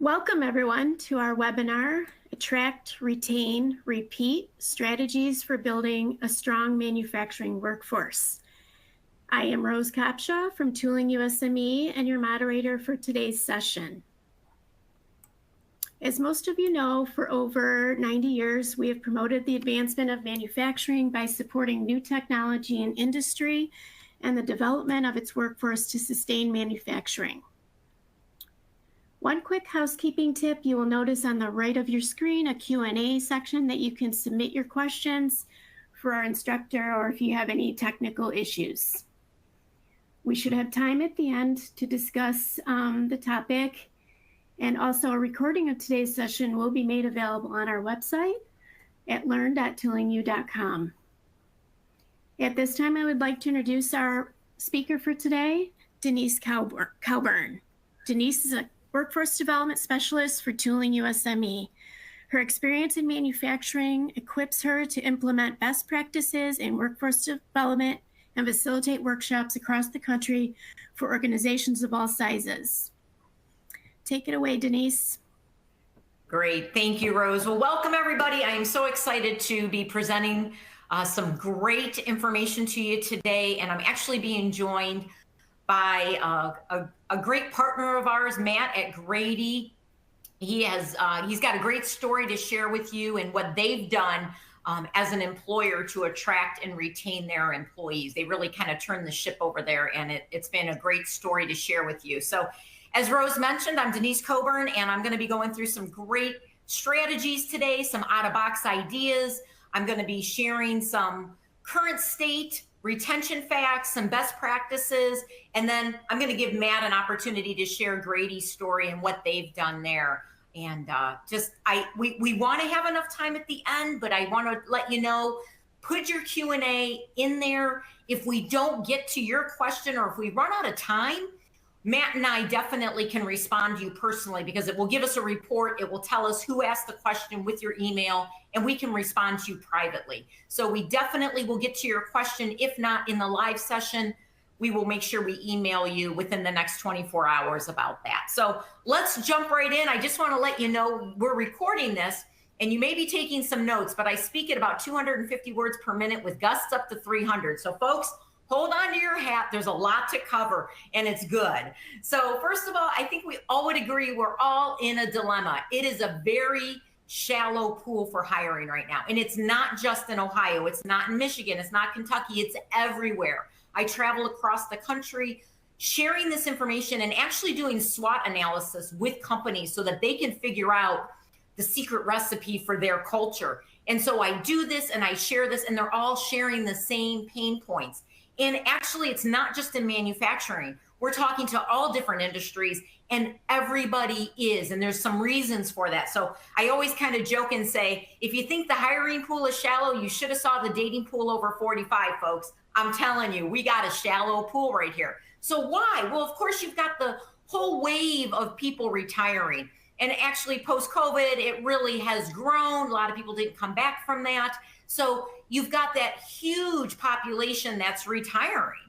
Welcome everyone to our webinar, Attract, Retain, Repeat, Strategies for Building a Strong Manufacturing Workforce. I am Rose Kopshaw from Tooling U-SME and your moderator for today's session. As most of you know, for over 90 years, we have promoted the advancement of manufacturing by supporting new technology in industry and the development of its workforce to sustain manufacturing. One quick housekeeping tip, you will notice on the right of your screen a Q&A section that you can submit your questions for our instructor or if you have any technical issues. We should have time at the end to discuss the topic, and also a recording of today's session will be made available on our website at learn.toolingu.com. At this time, I would like to introduce our speaker for today, Denise Cowburn. Denise is a Workforce Development Specialist for Tooling U-SME. Her experience in manufacturing equips her to implement best practices in workforce development and facilitate workshops across the country for organizations of all sizes. Take it away, Denise. Great, thank you, Rose. Well, welcome everybody. I am so excited to be presenting some great information to you today, and I'm actually being joined by a great partner of ours, Matt at Grede. He's got a great story to share with you and what they've done as an employer to attract and retain their employees. They really kind of turned the ship over there, and it's been a great story to share with you. So as Rose mentioned, I'm Denise Cowburn, and I'm going to be going through some great strategies today, some out-of-box ideas. I'm going to be sharing some current state retention facts, some best practices, and then I'm going to give Matt an opportunity to share Grede's story and what they've done there. And we want to have enough time at the end, but I want to let you know, put your Q&A in there. If we don't get to your question or if we run out of time, Matt and I definitely can respond to you personally because it will give us a report. It will tell us who asked the question with your email, and we can respond to you privately. So we definitely will get to your question. If not in the live session, we will make sure we email you within the next 24 hours about that. So let's jump right in. I just want to let you know we're recording this, and you may be taking some notes, but I speak at about 250 words per minute with gusts up to 300. So folks, hold on to your hat. There's a lot to cover, and it's good. So first of all, I think we all would agree we're all in a dilemma. It is a very shallow pool for hiring right now. And it's not just in Ohio. It's not in Michigan. It's not Kentucky. It's everywhere. I travel across the country sharing this information and actually doing SWOT analysis with companies so that they can figure out the secret recipe for their culture. And so I do this and I share this, and they're all sharing the same pain points. And actually, it's not just in manufacturing. We're talking to all different industries, and everybody is, and there's some reasons for that. So I always kind of joke and say, if you think the hiring pool is shallow, you should have saw the dating pool over 45, folks. I'm telling you, we got a shallow pool right here. So why? Well, of course, you've got the whole wave of people retiring. And actually, post-COVID, it really has grown. A lot of people didn't come back from that. So you've got that huge population that's retiring.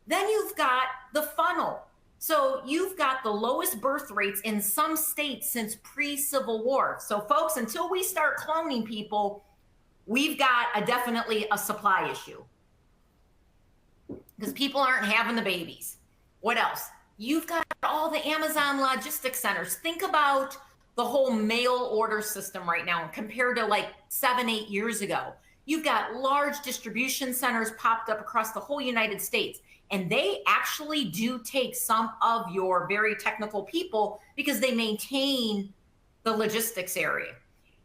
Then you've got the funnel. So you've got the lowest birth rates in some states since pre-Civil War. So folks, until we start cloning people, we've got definitely a supply issue because people aren't having the babies. What else? You've got all the Amazon logistics centers. Think about the whole mail order system right now compared to like 7-8 years ago. You've got large distribution centers popped up across the whole United States, and they actually do take some of your very technical people because they maintain the logistics area.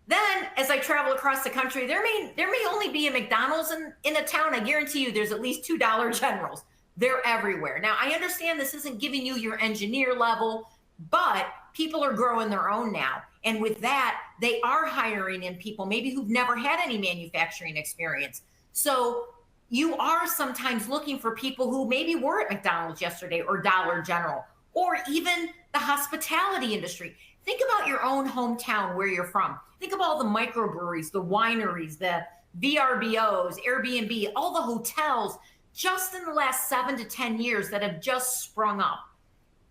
Then, as I travel across the country, there may only be a McDonald's in a town. I guarantee you there's at least $2 Generals. They're everywhere. Now, I understand this isn't giving you your engineer level, but people are growing their own now. And with that, they are hiring in people maybe who've never had any manufacturing experience. So you are sometimes looking for people who maybe were at McDonald's yesterday or Dollar General, or even the hospitality industry. Think about your own hometown, where you're from. Think of all the microbreweries, the wineries, the VRBOs, Airbnb, all the hotels just in the last 7 to 10 years that have just sprung up.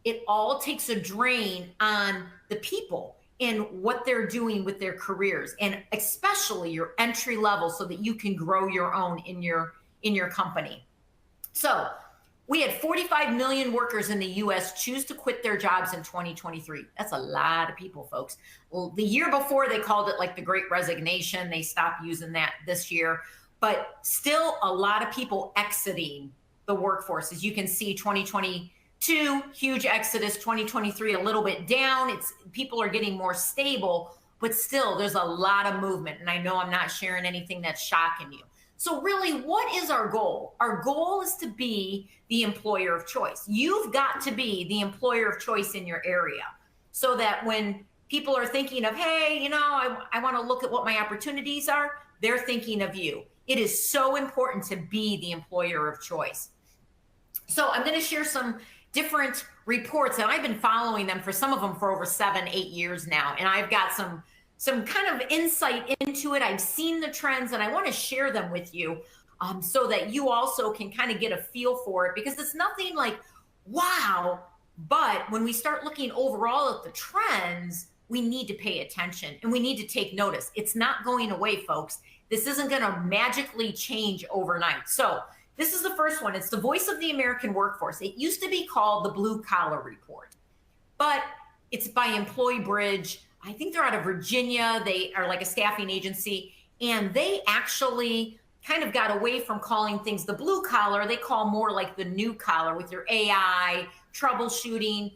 it all takes a drain on the people and what they're doing with their careers, and especially your entry level, so that you can grow your own in your company. So we had 45 million workers in the US choose to quit their jobs in 2023. That's a lot of people, folks. Well, the year before, they called it like the Great Resignation. They stopped using that this year, but still a lot of people exiting the workforce. As you can see, 2022, huge exodus. 2023, a little bit down. People are getting more stable, but still there's a lot of movement. And I know I'm not sharing anything that's shocking you. So really, what is our goal? Our goal is to be the employer of choice. You've got to be the employer of choice in your area, so that when people are thinking of, hey, I want to look at what my opportunities are, they're thinking of you. It is so important to be the employer of choice. So I'm going to share some different reports, and I've been following them, for some of them for over 7-8 years now. And I've got some kind of insight into it. I've seen the trends, and I want to share them with you, so that you also can kind of get a feel for it, because it's nothing like, wow. But when we start looking overall at the trends, we need to pay attention and we need to take notice. It's not going away, folks. This isn't going to magically change overnight. So this is the first one. It's the Voice of the American Workforce. It used to be called the Blue Collar Report, but it's by Employee Bridge. I think they're out of Virginia. They are like a staffing agency, and they actually kind of got away from calling things the blue collar. They call more like the new collar, with your AI, troubleshooting,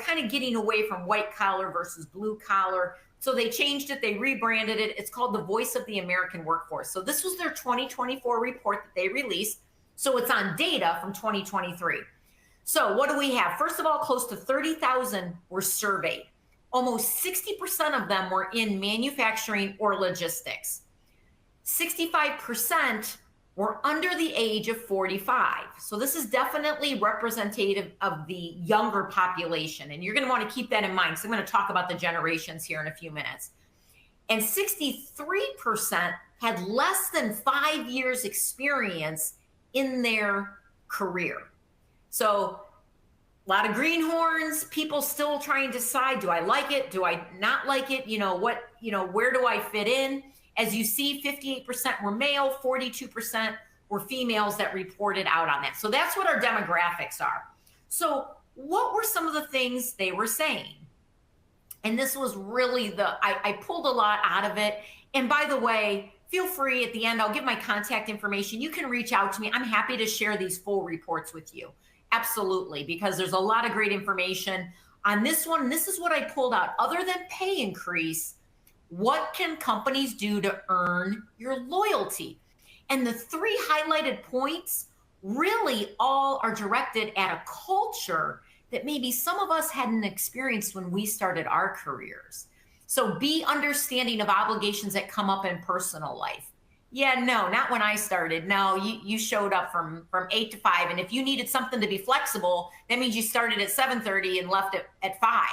kind of getting away from white collar versus blue collar. So they changed it, they rebranded it. It's called the Voice of the American Workforce. So this was their 2024 report that they released. So it's on data from 2023. So what do we have? First of all, close to 30,000 were surveyed. Almost 60% of them were in manufacturing or logistics. 65% were under the age of 45. So this is definitely representative of the younger population. And you're going to want to keep that in mind. So I'm going to talk about the generations here in a few minutes. And 63% had less than 5 years experience in their career. So a lot of greenhorns, people still trying to decide, do I like it? Do I not like it? Where do I fit in? As you see, 58% were male, 42% were females that reported out on that. So that's what our demographics are. So what were some of the things they were saying? And this was really I pulled a lot out of it. And by the way, feel free at the end, I'll give my contact information. You can reach out to me. I'm happy to share these full reports with you. Absolutely, because there's a lot of great information on this one. This is what I pulled out. Other than pay increase, what can companies do to earn your loyalty? And the 3 highlighted points really all are directed at a culture that maybe some of us hadn't experienced when we started our careers. So be understanding of obligations that come up in personal life. Yeah, no, not when I started. No, you showed up from 8 to 5. And if you needed something to be flexible, that means you started at 7:30 and left at 5.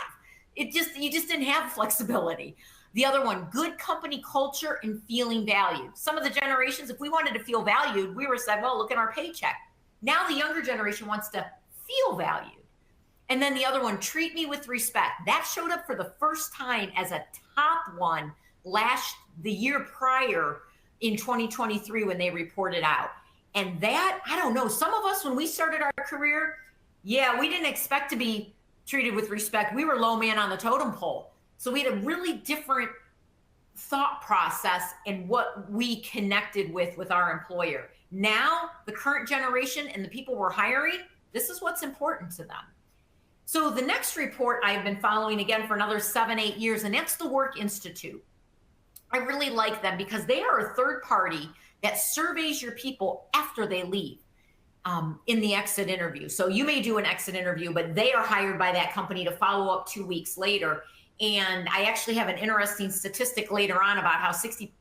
You just didn't have flexibility. The other one, good company culture and feeling valued. Some of the generations, if we wanted to feel valued, we were said, well, look at our paycheck. Now the younger generation wants to feel valued. And then the other one, treat me with respect. That showed up for the first time as a top one the year prior in 2023 when they reported out. And that, I don't know, some of us when we started our career, yeah, we didn't expect to be treated with respect. We were low man on the totem pole. So we had a really different thought process in what we connected with our employer. Now, the current generation and the people we're hiring, this is what's important to them. So the next report I've been following again for another 7-8 years, and that's the Work Institute. I really like them because they are a third party that surveys your people after they leave in the exit interview. So you may do an exit interview, but they are hired by that company to follow up 2 weeks later. And I actually have an interesting statistic later on about how 60%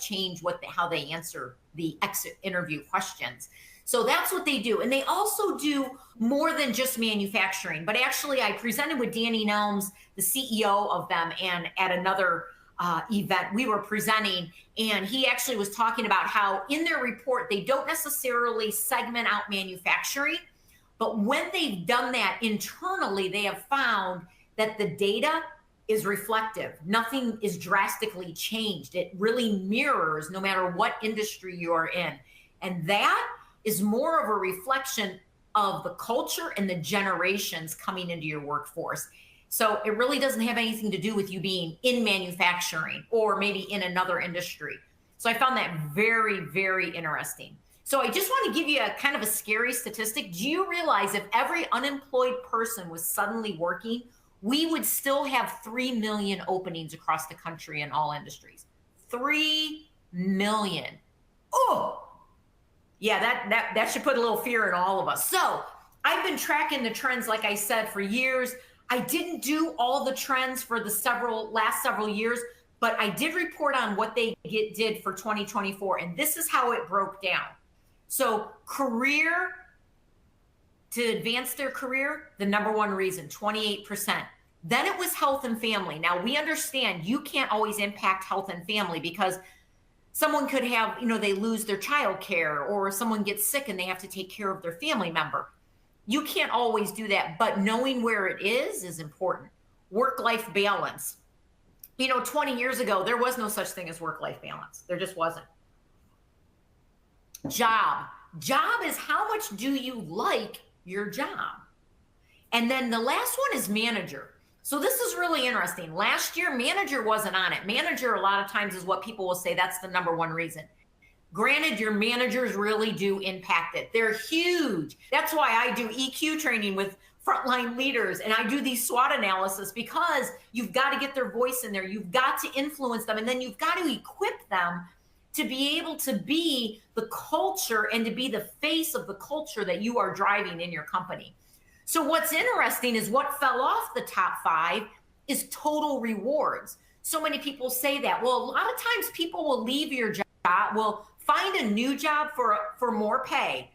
change how they answer the exit interview questions. So that's what they do. And they also do more than just manufacturing. But actually, I presented with Danny Nelms, the CEO of them, and at another event we were presenting, and he actually was talking about how in their report, they don't necessarily segment out manufacturing, But when they've done that internally, they have found that the data is reflective. Nothing is drastically changed. It really mirrors no matter what industry you are in. And that is more of a reflection of the culture and the generations coming into your workforce. So it really doesn't have anything to do with you being in manufacturing or maybe in another industry. So I found that very, very interesting. So I just want to give you a kind of a scary statistic. Do you realize if every unemployed person was suddenly working, we would still have 3 million openings across the country in all industries? 3 million. Oh, yeah, that should put a little fear in all of us. So I've been tracking the trends, like I said, for years. I didn't do all the trends for the last several years, but I did report on what they did for 2024. And this is how it broke down. So career, to advance their career, the number one reason, 28%. Then it was health and family. Now we understand you can't always impact health and family because someone could have, they lose their child care, or someone gets sick and they have to take care of their family member. You can't always do that, but knowing where it is important. Work-life balance. 20 years ago, there was no such thing as work-life balance. There just wasn't. Job is how much do you like your job? And then the last one is manager. So this is really interesting. Last year, manager wasn't on it. Manager, a lot of times, is what people will say that's the number one reason. Granted, your managers really do impact it. They're huge. That's why I do EQ training with frontline leaders, and I do these SWOT analysis, because you've got to get their voice in there. You've got to influence them, and then you've got to equip them to be able to be the culture and to be the face of the culture that you are driving in your company. So what's interesting is what fell off the top 5 is total rewards. So many people say that. Well, a lot of times people will leave your job, will find a new job for more pay.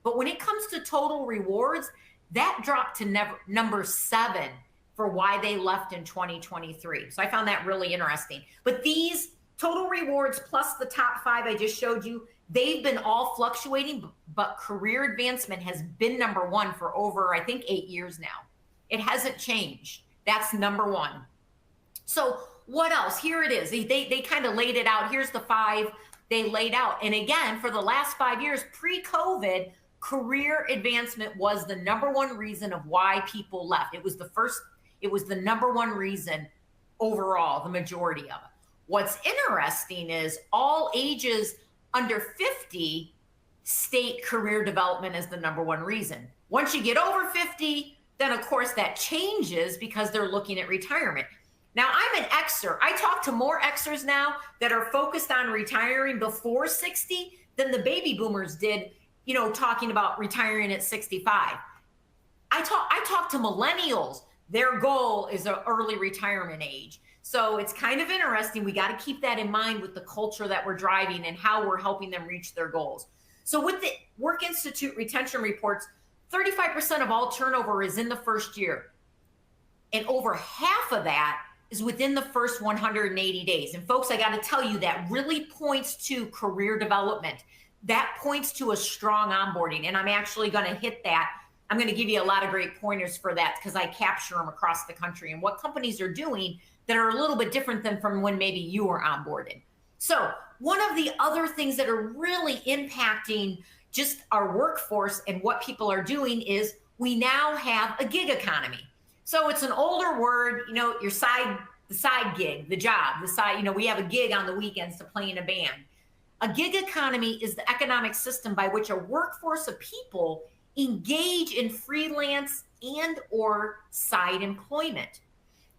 But when it comes to total rewards, that dropped to number 7 for why they left in 2023. So I found that really interesting. But these total rewards plus the top 5 I just showed you, they've been all fluctuating, but career advancement has been number 1 for over, I think, 8 years now. It hasn't changed. That's number 1. So what else? Here it is. They kind of laid it out. Here's the 5 they laid out. And again, for the last 5 years, pre-COVID, career advancement was the number 1 reason of why people left. It was the number 1 reason overall, the majority of it. What's interesting is all ages under 50 state career development as the number 1 reason. Once you get over 50, then of course that changes because they're looking at retirement. Now I'm an Xer. I talk to more Xers now that are focused on retiring before 60 than the baby boomers did, talking about retiring at 65. I talk to millennials. Their goal is an early retirement age. So it's kind of interesting. We got to keep that in mind with the culture that we're driving and how we're helping them reach their goals. So with the Work Institute retention reports, 35% of all turnover is in the first year. And over half of that is within the first 180 days. And folks, I got to tell you, that really points to career development. That points to a strong onboarding. And I'm actually going to hit that. I'm going to give you a lot of great pointers for that because I capture them across the country and what companies are doing that are a little bit different than from when maybe you were onboarded. So one of the other things that are really impacting just our workforce and what people are doing is we now have a gig economy. So it's an older word, the side gig, the job, we have a gig on the weekends to play in a band. A gig economy is the economic system by which a workforce of people engage in freelance and or side employment.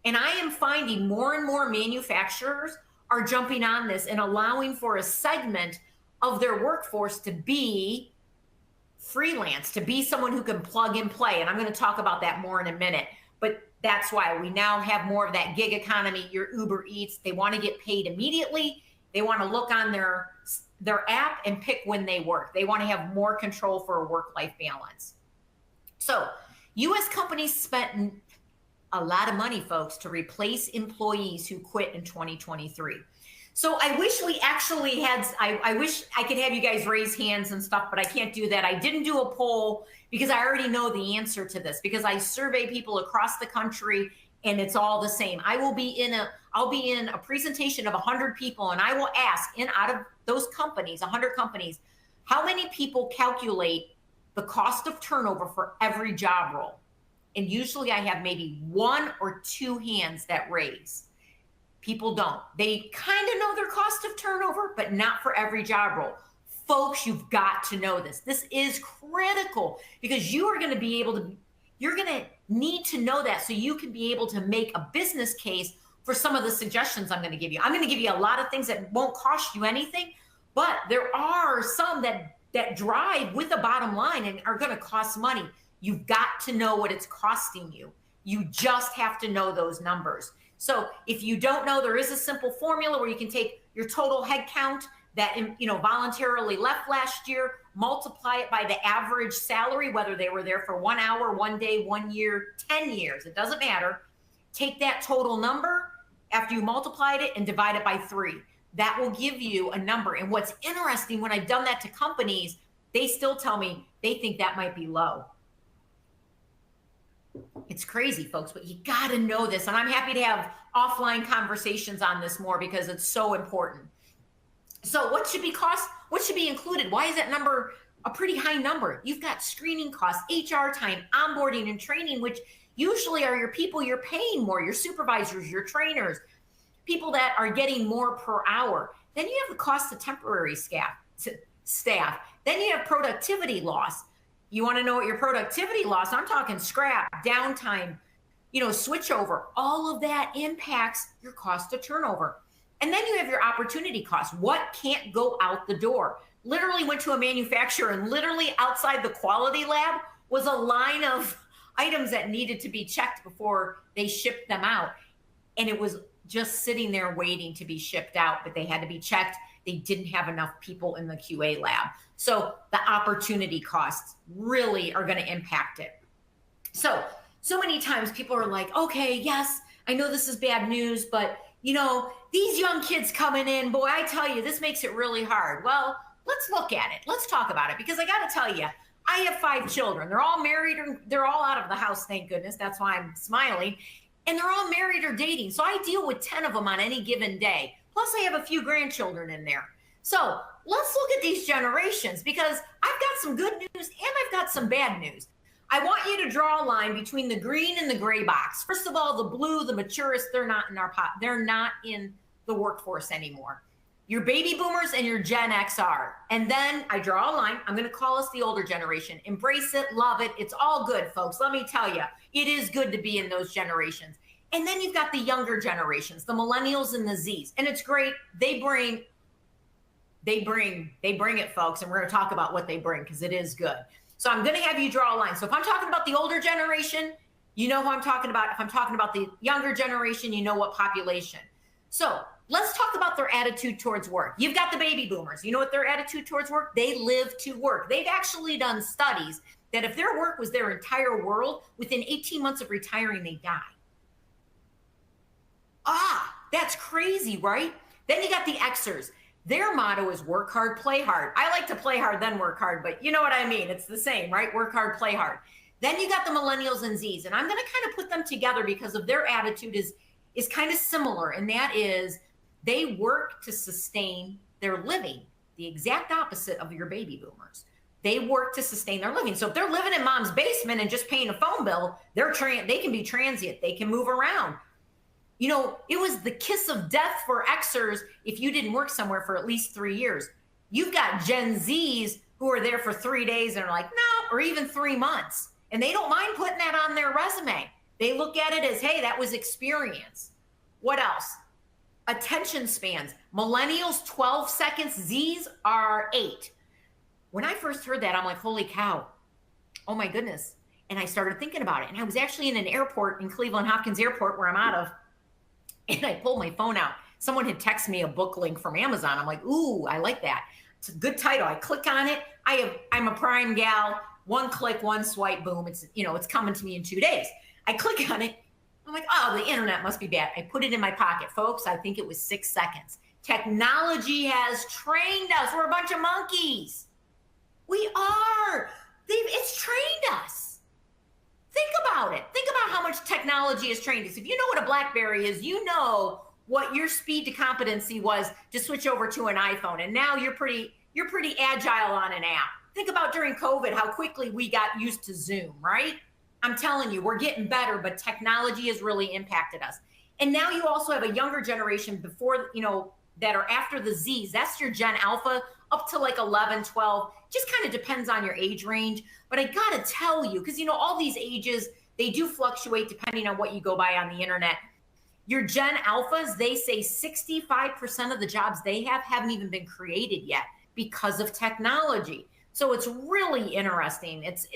And I am finding more and more manufacturers are jumping on this and allowing for a segment of their workforce to be freelance, to be someone who can plug and play. And I'm going to talk about that more in a minute. But that's why we now have more of that gig economy, your Uber Eats. They want to get paid immediately. They want to look on their app and pick when they work. They want to have more control for a work-life balance. So U.S. companies spent a lot of money, folks, to replace employees who quit in 2023. So I wish we actually had, I wish I could have you guys raise hands and stuff, but I can't do that. I didn't do a poll because I already know the answer to this, because I survey people across the country and it's all the same. I'll be in a presentation of 100 people, and I will ask, out of those companies, 100 companies, how many people calculate the cost of turnover for every job role? And usually I have maybe 1 or 2 hands that raise. People don't. They kind of know their cost of turnover, but not for every job role. Folks, you've got to know this. This is critical, because you are going to be able to, you're going to need to know that so you can be able to make a business case for some of the suggestions I'm going to give you. I'm going to give you a lot of things that won't cost you anything, but there are some that drive with a bottom line and are going to cost money. You've got to know what it's costing you. You just have to know those numbers. So if you don't know, there is a simple formula where you can take your total head count that voluntarily left last year, multiply it by the average salary, whether they were there for 1 hour, 1 day, 1 year, 10 years, it doesn't matter. Take that total number after you multiplied it and divide it by 3. That will give you a number. And what's interesting, when I've done that to companies, they still tell me they think that might be low. It's crazy, folks, but you got to know this. And I'm happy to have offline conversations on this more, because it's so important. So what should be cost? What should be included? Why is that number a pretty high number? You've got screening costs, HR time, onboarding and training, which usually are your people you're paying more, your supervisors, your trainers, people that are getting more per hour. Then you have the cost of temporary staff. Then you have productivity loss. You want to know what your productivity loss? I'm talking scrap, downtime, switchover. All of that impacts your cost of turnover. And then you have your opportunity cost. What can't go out the door? Literally went to a manufacturer, and literally outside the quality lab was a line of items that needed to be checked before they shipped them out. And it was just sitting there waiting to be shipped out, but they had to be checked. They didn't have enough people in the QA lab. So the opportunity costs really are going to impact it. So many times people are like, okay, yes, I know this is bad news, but these young kids coming in, boy, I tell you, this makes it really hard. Well, let's look at it. Let's talk about it, because I got to tell you, I have 5 children. They're all married, or they're all out of the house. Thank goodness. That's why I'm smiling. And they're all married or dating. So I deal with 10 of them on any given day. Plus I have a few grandchildren in there. So let's look at these generations, because I've got some good news and I've got some bad news. I want you to draw a line between the green and the gray box. First of all, the blue, the maturest, they're not in our pot. They're not in the workforce anymore. Your baby boomers and your Gen X are. And then I draw a line. I'm going to call us the older generation. Embrace it, love it. It's all good, folks. Let me tell you, it is good to be in those generations. And then you've got the younger generations, the millennials and the Zs. And it's great. They bring it, folks. And we're going to talk about what they bring, because it is good. So I'm going to have you draw a line. So if I'm talking about the older generation, you know who I'm talking about. If I'm talking about the younger generation, you know what population. So let's talk about their attitude towards work. You've got the baby boomers. You know what their attitude towards work? They live to work. They've actually done studies that if their work was their entire world, within 18 months of retiring, they die. That's crazy, right? Then you got the Xers. Their motto is work hard, play hard. I like to play hard, then work hard, but you know what I mean? It's the same, right? Work hard, play hard. Then you got the millennials and Zs, and I'm going to kind of put them together because of their attitude is kind of similar, and that is they work to sustain their living, the exact opposite of your baby boomers. They work to sustain their living. So if they're living in mom's basement and just paying a phone bill, they can be transient. They can move around. It was the kiss of death for Xers if you didn't work somewhere for at least 3 years. You've got Gen Zs who are there for 3 days and are like, no, or even 3 months. And they don't mind putting that on their resume. They look at it as, hey, that was experience. What else? Attention spans. Millennials, 12 seconds. Zs are 8. When I first heard that, I'm like, holy cow. Oh, my goodness. And I started thinking about it. And I was actually in an airport in Cleveland Hopkins Airport, where I'm out of. And I pulled my phone out. Someone had texted me a book link from Amazon. I'm like, ooh, I like that. It's a good title. I click on it. I'm a Prime gal. One click, one swipe, boom. It's coming to me in 2 days. I click on it. I'm like, oh, the internet must be bad. I put it in my pocket. Folks, I think it was 6 seconds. Technology has trained us. We're a bunch of monkeys. We are. It's trained us. Think about it. Think about how much technology has trained us. If you know what a BlackBerry is, you know what your speed to competency was to switch over to an iPhone. And now you're pretty agile on an app. Think about during COVID, how quickly we got used to Zoom, right? I'm telling you, we're getting better, but technology has really impacted us. And now you also have a younger generation before, that are after the Zs. That's your Gen Alpha, up to like 11, 12. Just kind of depends on your age range. But I got to tell you, because, all these ages, they do fluctuate depending on what you go by on the internet. Your Gen Alphas, they say 65% of the jobs they have haven't even been created yet because of technology. So it's really interesting. It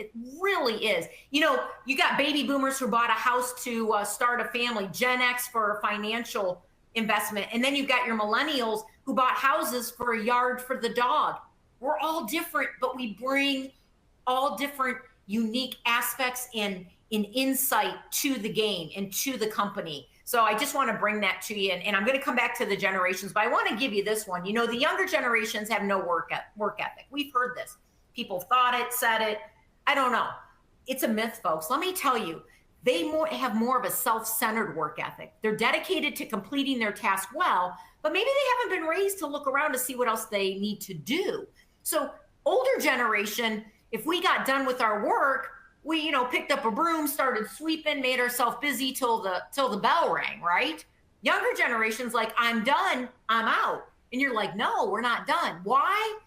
really is. You got baby boomers who bought a house to start a family, Gen X for financial investment. And then you've got your millennials who bought houses for a yard for the dog. We're all different, but we bring all different unique aspects and insight to the game and to the company. So I just want to bring that to you. And I'm going to come back to the generations, but I want to give you this one. The younger generations have no work ethic. We've heard this. People thought it, said it. I don't know. It's a myth, folks. Let me tell you, they have more of a self-centered work ethic. They're dedicated to completing their task well, but maybe they haven't been raised to look around to see what else they need to do. So older generation, if we got done with our work, we, picked up a broom, started sweeping, made ourselves busy till the bell rang, right? Younger generations like, I'm done, I'm out. And you're like, no, we're not done. Why?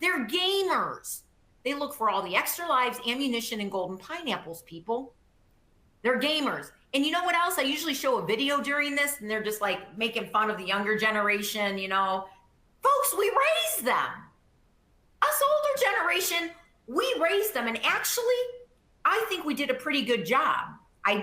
They're gamers. They look for all the extra lives, ammunition, and golden pineapples, people. They're gamers. And you know what else? I usually show a video during this, and they're just like making fun of the younger generation, Folks, we raised them. Us older generation, we raised them. And actually, I think we did a pretty good job.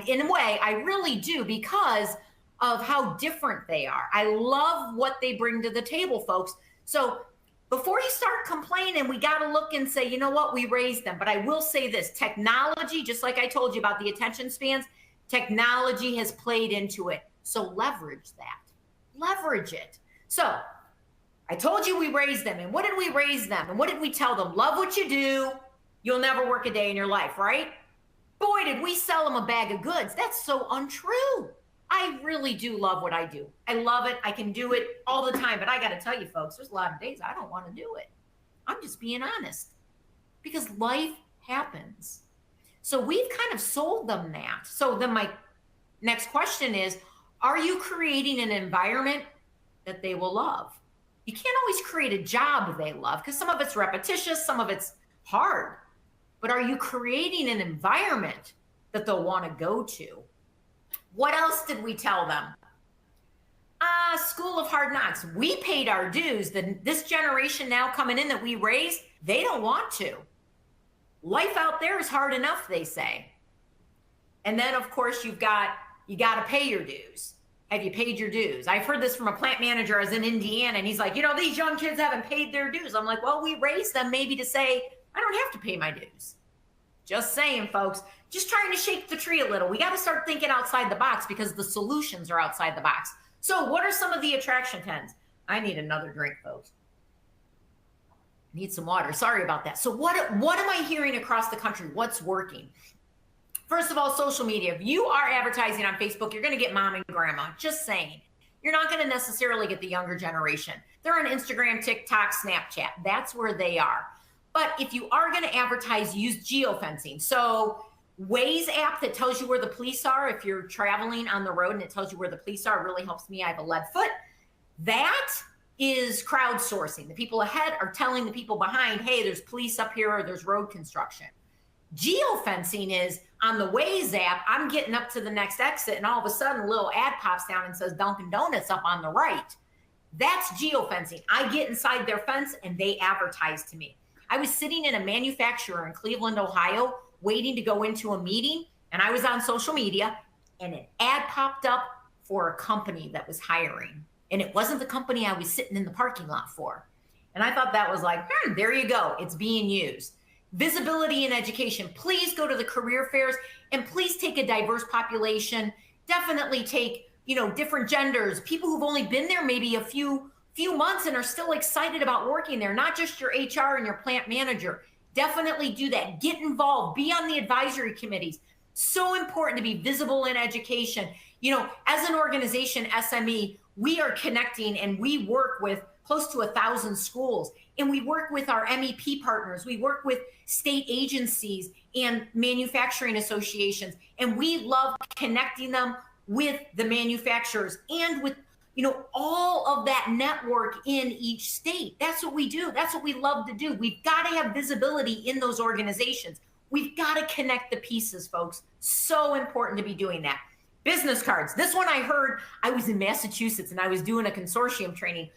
In a way, I really do, because of how different they are. I love what they bring to the table, folks. So before you start complaining, we got to look and say, you know what, we raised them. But I will say this, technology, just like I told you about the attention spans, technology has played into it. So leverage that. Leverage it. So I told you we raised them. And what did we raise them? And what did we tell them? Love what you do. You'll never work a day in your life, right? Boy, did we sell them a bag of goods. That's so untrue. I really do love what I do. I love it. I can do it all the time. But I got to tell you, folks, there's a lot of days I don't want to do it. I'm just being honest, because life happens. So we've kind of sold them that. So then my next question is, are you creating an environment that they will love? You can't always create a job they love, because some of it's repetitious, some of it's hard. But are you creating an environment that they'll want to go to? What else did we tell them? School of Hard Knocks. We paid our dues. This generation now coming in that we raised, they don't want to. Life out there is hard enough, they say. And then, of course, you got to pay your dues. Have you paid your dues? I've heard this from a plant manager. I was in Indiana, and he's like, these young kids haven't paid their dues. I'm like, well, we raised them maybe to say, I don't have to pay my dues. Just saying, folks. Just trying to shake the tree a little. We got to start thinking outside the box, because the solutions are outside the box. So what are some of the attraction trends? I need another drink, folks. Need some water. Sorry about that. So what am I hearing across the country? What's working? First of all, social media. If you are advertising on Facebook, you're going to get mom and grandma. Just saying. You're not going to necessarily get the younger generation. They're on Instagram, TikTok, Snapchat. That's where they are. But if you are going to advertise, use geofencing. So Waze app that tells you where the police are. If you're traveling on the road and it tells you where the police are, it really helps me. I have a lead foot. That is crowdsourcing. The people ahead are telling the people behind, hey, there's police up here, or there's road construction. Geofencing is on the Waze app, I'm getting up to the next exit, and all of a sudden a little ad pops down and says Dunkin' Donuts up on the right. That's geofencing. I get inside their fence and they advertise to me. I was sitting in a manufacturer in Cleveland, Ohio, waiting to go into a meeting, and I was on social media, and an ad popped up for a company that was hiring. And it wasn't the company I was sitting in the parking lot for. And I thought that was like, there you go. It's being used. Visibility in education. Please go to the career fairs, and please take a diverse population. Definitely take, different genders, people who've only been there maybe a few few months and are still excited about working there, not just your HR and your plant manager. Definitely do that. Get involved. Be on the advisory committees. So important to be visible in education. You know, as an organization, SME, we are connecting and we work with close to 1,000 schools. And we work with our MEP partners. We work with state agencies and manufacturing associations. And we love connecting them with the manufacturers and with, you know, all of that network in each state. That's what we do. That's what we love to do. We've got to have visibility in those organizations. We've got to connect the pieces, folks. So important to be doing that. Business cards. This one I heard, I was in Massachusetts and I was doing a consortium training,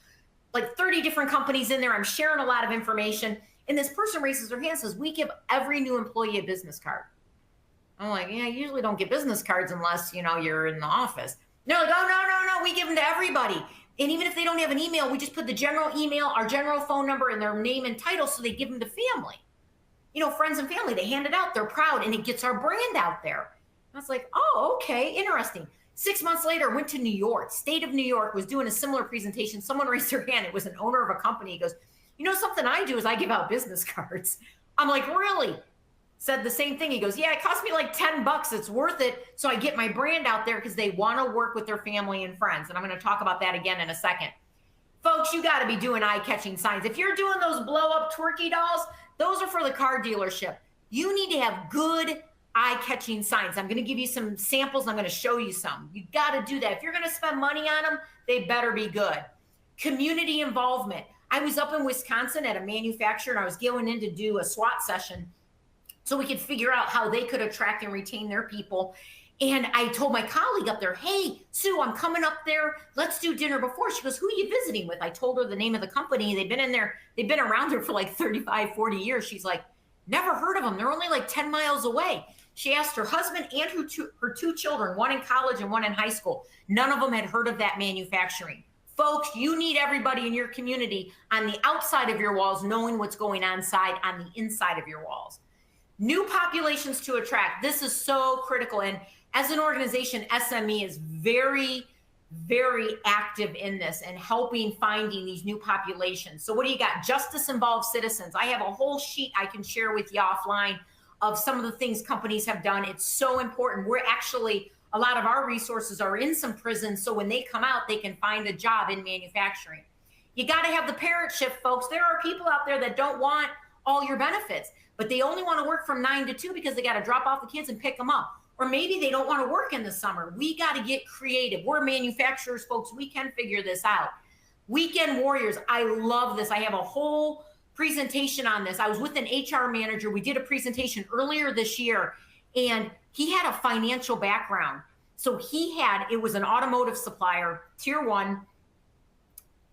like 30 different companies in there. I'm sharing a lot of information. And this person raises their hand and says, we give every new employee a business card. I'm like, yeah, I usually don't get business cards unless, you know, you're in the office. They're like, oh, no, we give them to everybody. And even if they don't have an email, we just put the general email, our general phone number, and their name and title, so they give them to family. You know, friends and family, they hand it out, they're proud, and it gets our brand out there. I was like, oh, okay, interesting. 6 months later, I went to New York. State of New York was doing a similar presentation. Someone raised their hand. It was an owner of a company. He goes, you know, something I do is I give out business cards. I'm like, really? Said the same thing. He goes, yeah, it cost me like $10. It's worth it. So I get my brand out there because they want to work with their family and friends. And I'm going to talk about that again in a second. Folks, you got to be doing eye-catching signs. If you're doing those blow-up twerky dolls, those are for the car dealership. You need to have good eye-catching signs. I'm going to give you some samples. I'm going to show you some. You got to do that. If you're going to spend money on them, they better be good. Community involvement. I was up in Wisconsin at a manufacturer, and I was going in to do a SWAT session so we could figure out how they could attract and retain their people. And I told my colleague up there, hey, Sue, I'm coming up there. Let's do dinner before. She goes, who are you visiting with? I told her the name of the company. They've been in there. They've been around there for like 35, 40 years. She's like, never heard of them. They're only like 10 miles away. She asked her husband and her two children, one in college and one in high school. None of them had heard of that manufacturing. Folks, you need everybody in your community on the outside of your walls knowing what's going on the inside of your walls. New populations to attract. This is so critical. And as an organization, SME is very, very active in this and helping finding these new populations. So what do you got? Justice involved citizens. I have a whole sheet I can share with you offline of some of the things companies have done. It's so important. We're actually, a lot of our resources are in some prisons. So when they come out, they can find a job in manufacturing. You got to have the parent shift, folks. There are people out there that don't want all your benefits, but they only want to work from 9 to 2 because they got to drop off the kids and pick them up. Or maybe they don't want to work in the summer. We got to get creative. We're manufacturers, folks. We can figure this out. Weekend warriors. I love this. I have a whole presentation on this. I was with an HR manager. We did a presentation earlier this year, and he had a financial background. So it was an automotive supplier, tier 1.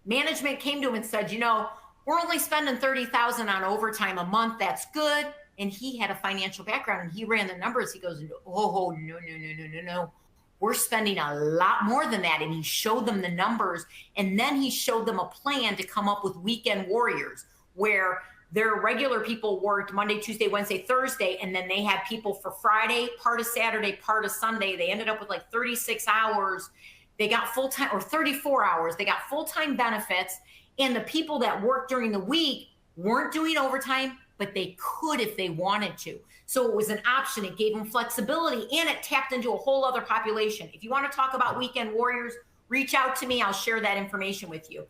Management came to him and said, you know, we're only spending $30,000 on overtime a month. That's good. And he had a financial background and he ran the numbers. He goes, oh, no. We're spending a lot more than that. And he showed them the numbers. And then he showed them a plan to come up with weekend warriors, where their regular people worked Monday, Tuesday, Wednesday, Thursday. And then they had people for Friday, part of Saturday, part of Sunday. They ended up with like 36 hours. They got full-time, or 34 hours. They got full-time benefits. And the people that worked during the week weren't doing overtime, but they could if they wanted to. So it was an option. It gave them flexibility, and it tapped into a whole other population. If you want to talk about weekend warriors, reach out to me. I'll share that information with you.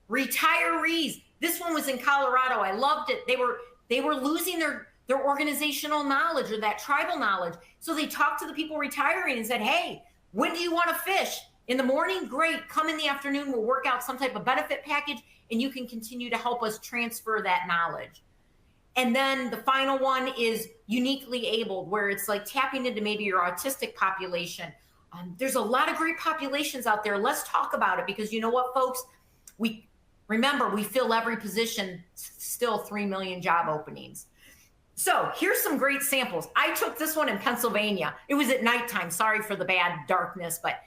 Retirees. This one was in Colorado. I loved it. They were losing their organizational knowledge, or that tribal knowledge. So they talked to the people retiring and said, hey, when do you want to fish? In the morning? Great. Come in the afternoon. We'll work out some type of benefit package, and you can continue to help us transfer that knowledge. And then the final one is uniquely abled, where it's like tapping into maybe your autistic population. There's a lot of great populations out there. Let's talk about it, because you know what, folks? We fill every position, still 3 million job openings. So here's some great samples. I took this one in Pennsylvania. It was at nighttime. Sorry for the bad darkness, but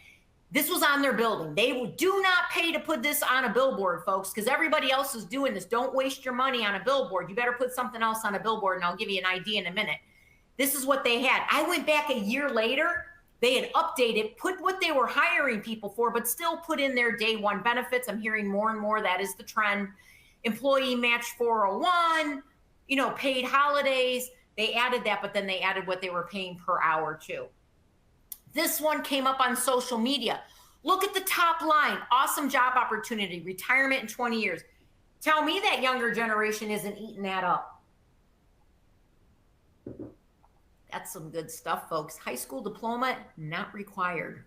this was on their building. They do not pay to put this on a billboard, folks, because everybody else is doing this. Don't waste your money on a billboard. You better put something else on a billboard, and I'll give you an idea in a minute. This is what they had. I went back a year later. They had updated, put what they were hiring people for, but still put in their day one benefits. I'm hearing more and more that is the trend. Employee match 401, you know, paid holidays. They added that, but then they added what they were paying per hour too. This one came up on social media. Look at the top line. Awesome job opportunity, retirement in 20 years. Tell me that younger generation isn't eating that up. That's some good stuff, folks. High school diploma, not required.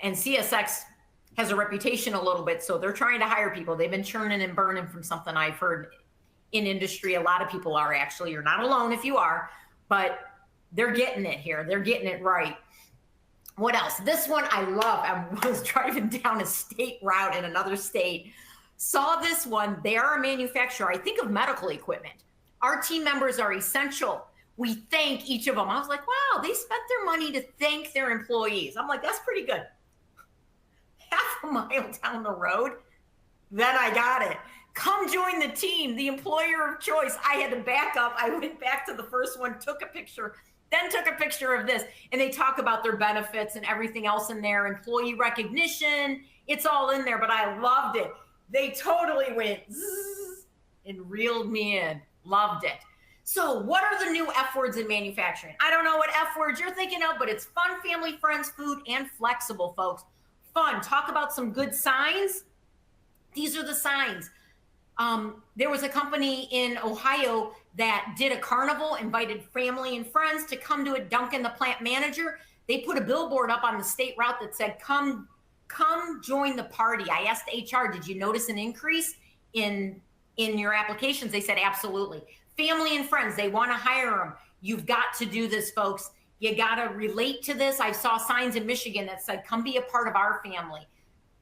And CSX has a reputation a little bit, so they're trying to hire people. They've been churning and burning from something I've heard in industry. A lot of people are actually. You're not alone if you are, but they're getting it here. They're getting it right. What else? This one I love. I was driving down a state route in another state, saw this one. They are a manufacturer, I think, of medical equipment. Our team members are essential. We thank each of them. I was like, wow, they spent their money to thank their employees. I'm like, that's pretty good. Half a mile down the road, then I got it. Come join the team, the employer of choice. I had to back up. I went back to the first one, took a picture, then took a picture of this. And they talk about their benefits and everything else in there, employee recognition. It's all in there, but I loved it. They totally went zzz and reeled me in. Loved it. So what are the new F words in manufacturing? I don't know what F words you're thinking of, but it's fun, family, friends, food, and flexible, folks. Fun. Talk about some good signs. These are the signs. There was a company in Ohio that did a carnival, invited family and friends to come to it. Duncan, the plant manager, they put a billboard up on the state route that said, come join the party. I asked HR, did you notice an increase in your applications? They said, absolutely. Family and friends, they want to hire them. You've got to do this, folks. You got to relate to this. I saw signs in Michigan that said, come be a part of our family.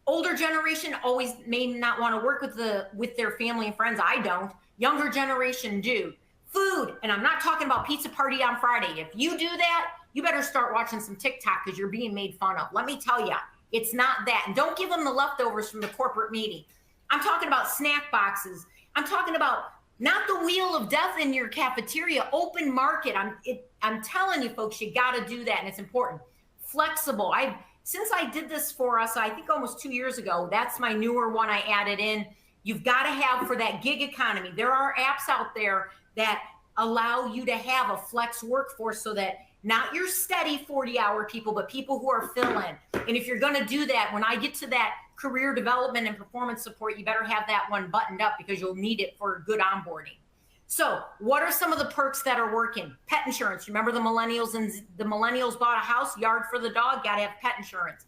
Older generation always may not want to work with their family and friends. I don't. Younger generation do. Food, and I'm not talking about pizza party on Friday. If you do that, you better start watching some TikTok because you're being made fun of. Let me tell you, it's not that. And don't give them the leftovers from the corporate meeting. I'm talking about snack boxes. I'm talking about not the wheel of death in your cafeteria, open market. I'm telling you, folks, you got to do that, and it's important. Flexible. Since I did this for us, I think almost 2 years ago, that's my newer one I added in. You've got to have for that gig economy. There are apps out there that allow you to have a flex workforce so that not your steady 40-hour people, but people who are fill-in. And if you're going to do that, when I get to that career development and performance support, you better have that one buttoned up because you'll need it for good onboarding. So what are some of the perks that are working? Pet insurance. Remember the millennials bought a house, yard for the dog, got to have pet insurance.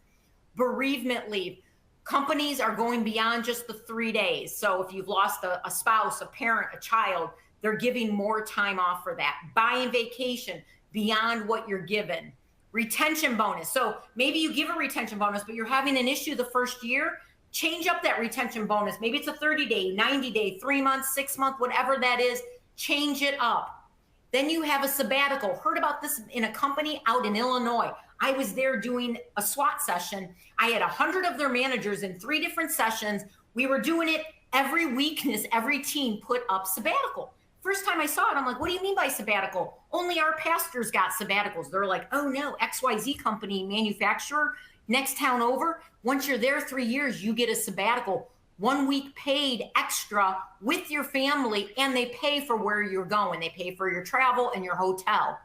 Bereavement leave. Companies are going beyond just the 3 days. So if you've lost a spouse, a parent, a child, they're giving more time off for that. Buying vacation beyond what you're given. Retention bonus. So maybe you give a retention bonus, but you're having an issue the first year. Change up that retention bonus. Maybe it's a 30-day, 90-day, 3 months, 6 month, whatever that is. Change it up. Then you have a sabbatical. Heard about this in a company out in Illinois. I was there doing a SWAT session. I had 100 of their managers in 3 different sessions. We were doing it every weakness. Every team put up sabbatical. First time I saw it, I'm like, what do you mean by sabbatical? Only our pastors got sabbaticals. They're like, oh no, XYZ company, manufacturer, next town over. Once you're there 3 years, you get a sabbatical. 1 week paid extra with your family, and they pay for where you're going. They pay for your travel and your hotel.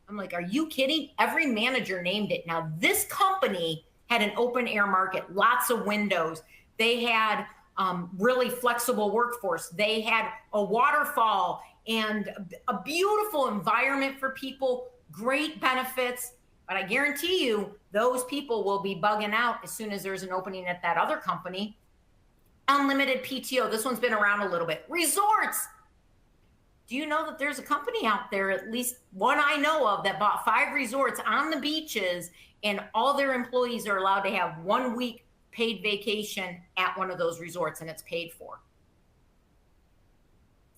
I'm like, are you kidding? Every manager named it. Now, this company had an open air market, lots of windows. They had really flexible workforce. They had a waterfall and a beautiful environment for people, great benefits. But I guarantee you, those people will be bugging out as soon as there's an opening at that other company. Unlimited PTO. This one's been around a little bit. Resorts. Do you know that there's a company out there, at least one I know of, that bought 5 resorts on the beaches, and all their employees are allowed to have 1 week paid vacation at one of those resorts, and it's paid for.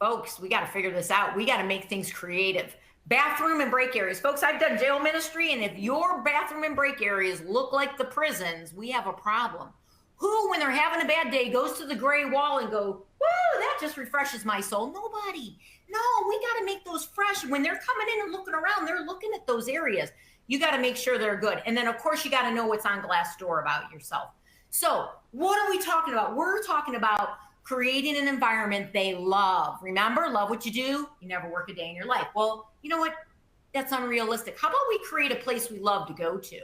Folks, we got to figure this out. We got to make things creative. Bathroom and break areas. Folks, I've done jail ministry, and if your bathroom and break areas look like the prisons, we have a problem. Who, when they're having a bad day, goes to the gray wall and go, woo, that just refreshes my soul? Nobody. No, we got to make those fresh. When they're coming in and looking around, they're looking at those areas. You got to make sure they're good. And then, of course, you got to know what's on Glassdoor about yourself. So what are we talking about? We're talking about creating an environment they love. Remember, love what you do. You never work a day in your life. Well, you know what? That's unrealistic. How about we create a place we love to go to,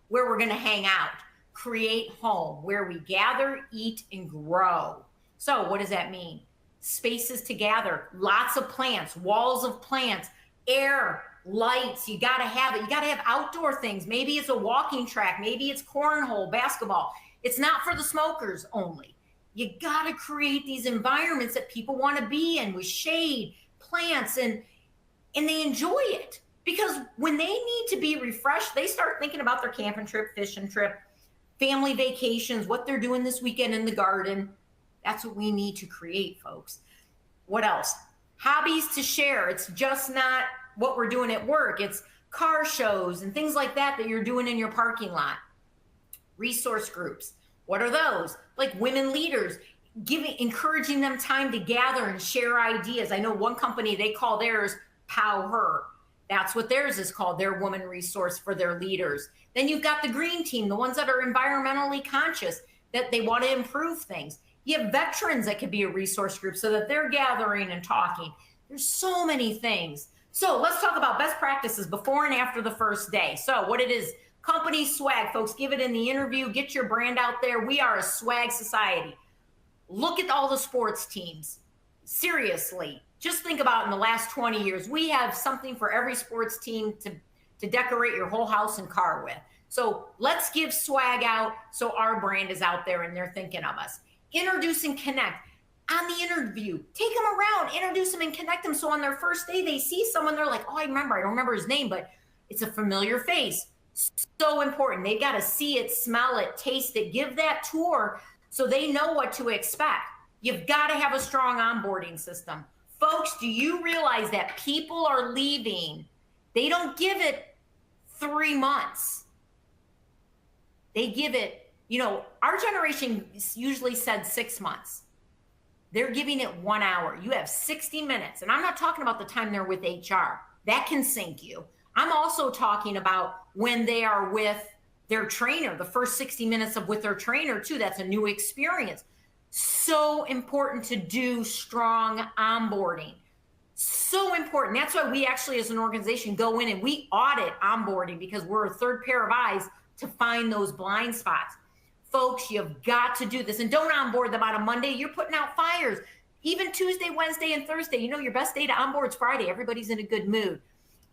where we're going to hang out, create home, where we gather, eat, and grow. So what does that mean? Spaces to gather, lots of plants, walls of plants, air, lights. You got to have it. You got to have outdoor things. Maybe it's a walking track. Maybe it's cornhole, basketball. It's not for the smokers only. You got to create these environments that people want to be in with shade, plants, and they enjoy it. Because when they need to be refreshed, they start thinking about their camping trip, fishing trip, family vacations, what they're doing this weekend in the garden. That's what we need to create, folks. What else? Hobbies to share. It's just not what we're doing at work. It's car shows and things like that that you're doing in your parking lot. Resource groups. What are those? Like women leaders, encouraging them time to gather and share ideas. I know one company, they call theirs Pow Her. That's what theirs is called, their woman resource for their leaders. Then you've got the green team, the ones that are environmentally conscious, that they want to improve things. You have veterans that could be a resource group so that they're gathering and talking. There's so many things. So let's talk about best practices before and after the first day. So what it is, company swag, folks, give it in the interview, get your brand out there. We are a swag society. Look at all the sports teams. Seriously, just think about in the last 20 years, we have something for every sports team to decorate your whole house and car with. So let's give swag out so our brand is out there and they're thinking of us. Introduce and connect. On the interview, take them around, introduce them and connect them. So on their first day, they see someone, they're like, oh, I don't remember his name, but it's a familiar face. So important. They've got to see it, smell it, taste it, give that tour so they know what to expect. You've got to have a strong onboarding system. Folks, do you realize that people are leaving? They don't give it 3 months. They give it, our generation usually said 6 months. They're giving it 1 hour. You have 60 minutes. And I'm not talking about the time they're with HR. That can sink you. I'm also talking about when they are with their trainer, the first 60 minutes with their trainer too. That's a new experience. So important to do strong onboarding. So important. That's why we actually as an organization go in and we audit onboarding, because we're a third pair of eyes to find those blind spots. Folks, you've got to do this, and don't onboard them on a Monday. You're putting out fires. Even Tuesday, Wednesday, and Thursday, your best day to onboard is Friday. Everybody's in a good mood.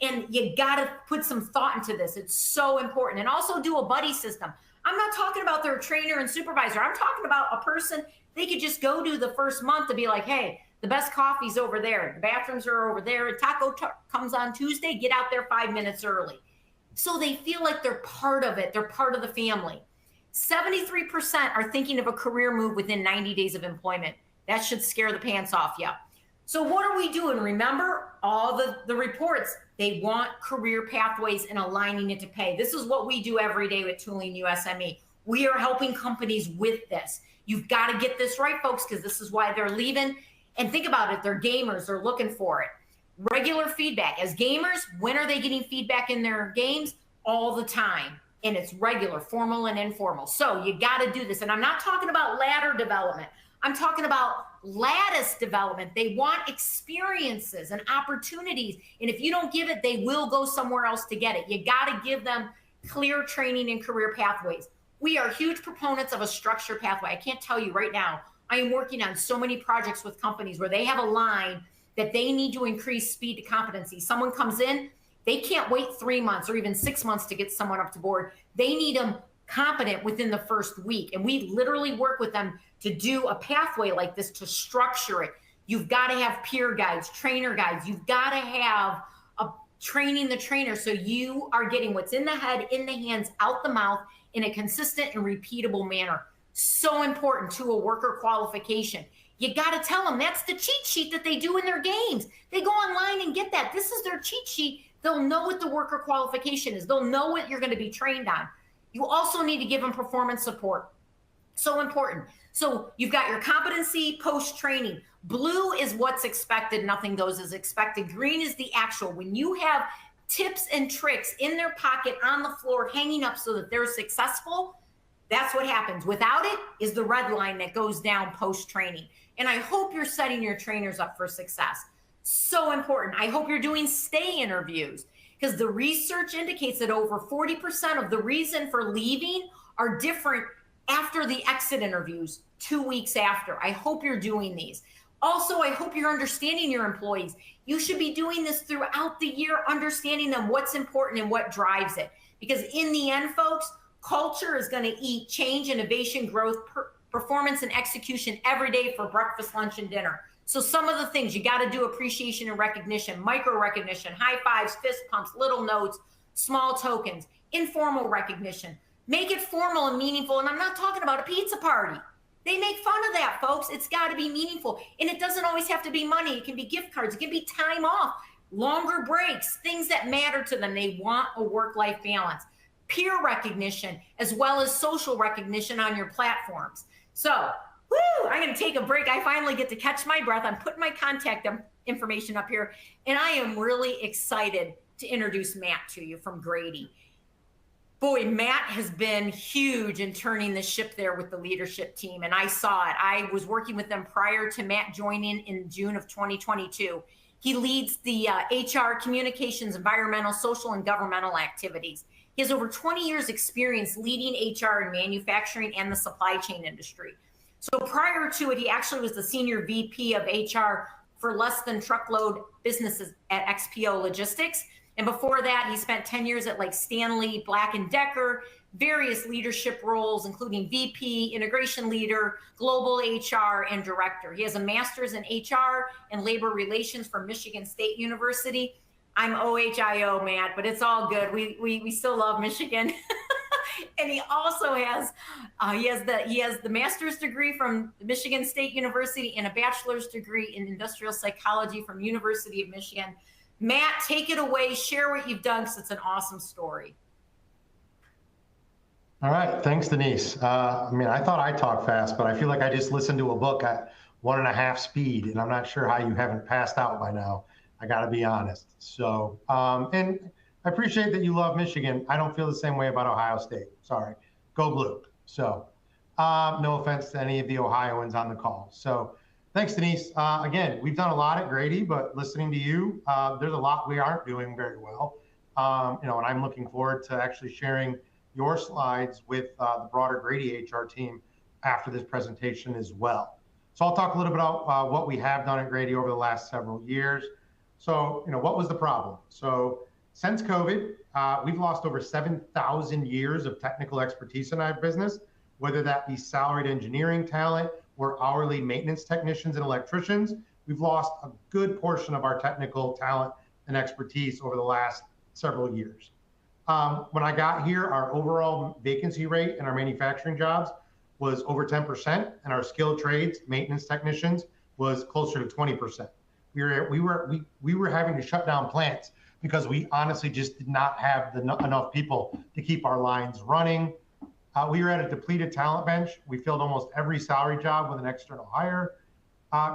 And you got to put some thought into this. It's so important. And also do a buddy system. I'm not talking about their trainer and supervisor. I'm talking about a person they could just go to the first month to be like, hey, the best coffee's over there. The bathrooms are over there. Taco comes on Tuesday. Get out there 5 minutes early. So they feel like they're part of it. They're part of the family. 73% are thinking of a career move within 90 days of employment. That should scare the pants off you. So what are we doing? Remember all the reports. They want career pathways and aligning it to pay. This is what we do every day with Tooling U-SME. We are helping companies with this. You've got to get this right, folks, because this is why they're leaving. And think about it. They're gamers. They're looking for it. Regular feedback. As gamers, when are they getting feedback in their games? All the time. And it's regular, formal and informal. So you got to do this. And I'm not talking about ladder development. I'm talking about lattice development. They want experiences and opportunities. And if you don't give it, they will go somewhere else to get it. You got to give them clear training and career pathways. We are huge proponents of a structured pathway. I can't tell you right now, I am working on so many projects with companies where they have a line that they need to increase speed to competency. Someone comes in, they can't wait 3 months or even 6 months to get someone up to board. They need them competent within the first week. And we literally work with them to do a pathway like this, to structure it. You've got to have peer guides, trainer guides. You've got to have a training the trainer so you are getting what's in the head, in the hands, out the mouth in a consistent and repeatable manner. So important to a worker qualification. You got to tell them that's the cheat sheet that they do in their games. They go online and get that. This is their cheat sheet. They'll know what the worker qualification is. They'll know what you're going to be trained on. You also need to give them performance support. So important. So you've got your competency post-training. Blue is what's expected. Nothing goes as expected. Green is the actual. When you have tips and tricks in their pocket on the floor, hanging up so that they're successful, that's what happens. Without it is the red line that goes down post-training. And I hope you're setting your trainers up for success. So important. I hope you're doing stay interviews, because the research indicates that over 40% of the reason for leaving are different after the exit interviews 2 weeks after. I hope you're doing these. Also, I hope you're understanding your employees. You should be doing this throughout the year, understanding them, what's important and what drives it. Because in the end, folks, culture is going to eat change, innovation, growth, performance, and execution every day for breakfast, lunch, and dinner. So some of the things you got to do: appreciation and recognition, micro recognition, high fives, fist pumps, little notes, small tokens, informal recognition. Make it formal and meaningful. And I'm not talking about a pizza party. They make fun of that, folks. It's got to be meaningful. And it doesn't always have to be money. It can be gift cards. It can be time off, longer breaks, things that matter to them. They want a work-life balance. Peer recognition, as well as social recognition on your platforms. So, I'm going to take a break. I finally get to catch my breath. I'm putting my contact information up here, and I am really excited to introduce Matt to you from Grede. Boy, Matt has been huge in turning the ship there with the leadership team, and I saw it. I was working with them prior to Matt joining in June of 2022. He leads the HR, communications, environmental, social, and governmental activities. He has over 20 years experience leading HR in manufacturing and the supply chain industry. So prior to it, he actually was the senior VP of HR for less than truckload businesses at XPO Logistics. And before that, he spent 10 years at like Stanley Black & Decker, various leadership roles, including VP, integration leader, global HR, and director. He has a master's in HR and labor relations from Michigan State University. I'm OHIO, Matt, but it's all good. We still love Michigan. And he also has the master's degree from Michigan State University and a bachelor's degree in industrial psychology from University of Michigan. Matt, take it away. Share what you've done, because it's an awesome story. All right, thanks, Denise. I thought I talked fast, but I feel like I just listened to a book at 1.5 speed, and I'm not sure how you haven't passed out by now. I got to be honest. So, and I appreciate that you love Michigan. I don't feel the same way about Ohio State. Sorry. Go Blue. So, no offense to any of the Ohioans on the call. So, thanks, Denise. Again, we've done a lot at Grede, but listening to you, there's a lot we aren't doing very well. And I'm looking forward to actually sharing your slides with the broader Grede HR team after this presentation as well. So I'll talk a little bit about what we have done at Grede over the last several years. So, what was the problem? So since COVID, we've lost over 7,000 years of technical expertise in our business, whether that be salaried engineering talent or hourly maintenance technicians and electricians. We've lost a good portion of our technical talent and expertise over the last several years. When I got here, our overall vacancy rate in our manufacturing jobs was over 10%, and our skilled trades, maintenance technicians, was closer to 20%. We were having to shut down plants because we honestly just did not have enough people to keep our lines running. We were at a depleted talent bench. We filled almost every salary job with an external hire.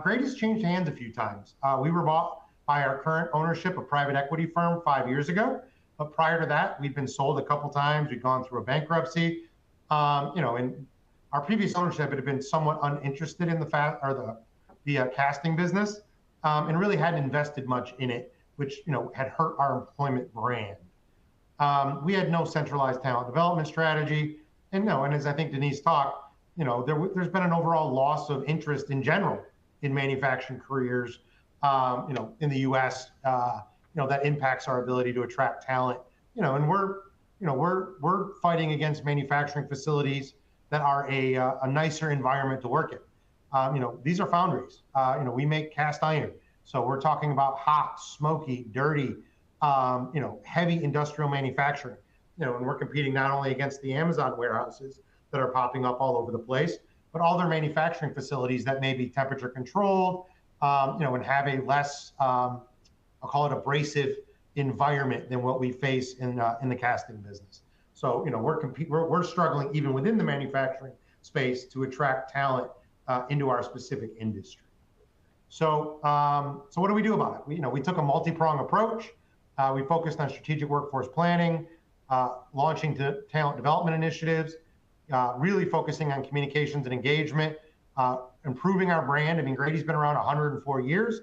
Grede has changed hands a few times. We were bought by our current ownership, a private equity firm, 5 years ago. But prior to that, we'd been sold a couple times. We'd gone through a bankruptcy. And our previous ownership had been somewhat uninterested in the casting business, and really hadn't invested much in it, which had hurt our employment brand. We had no centralized talent development strategy, and as I think Denise talked, there's been an overall loss of interest in general in manufacturing careers, in the U.S. That impacts our ability to attract talent. And we're fighting against manufacturing facilities that are a nicer environment to work in. These are foundries. We make cast iron. So we're talking about hot, smoky, dirty, heavy industrial manufacturing. And we're competing not only against the Amazon warehouses that are popping up all over the place, but all their manufacturing facilities that may be temperature controlled, and have a less, I'll call it abrasive environment than what we face in the casting business. So, we're struggling even within the manufacturing space to attract talent into our specific industry. So what do we do about it? We took a multi-pronged approach. We focused on strategic workforce planning, launching talent development initiatives, really focusing on communications and engagement, improving our brand. I mean, Grede's been around 104 years.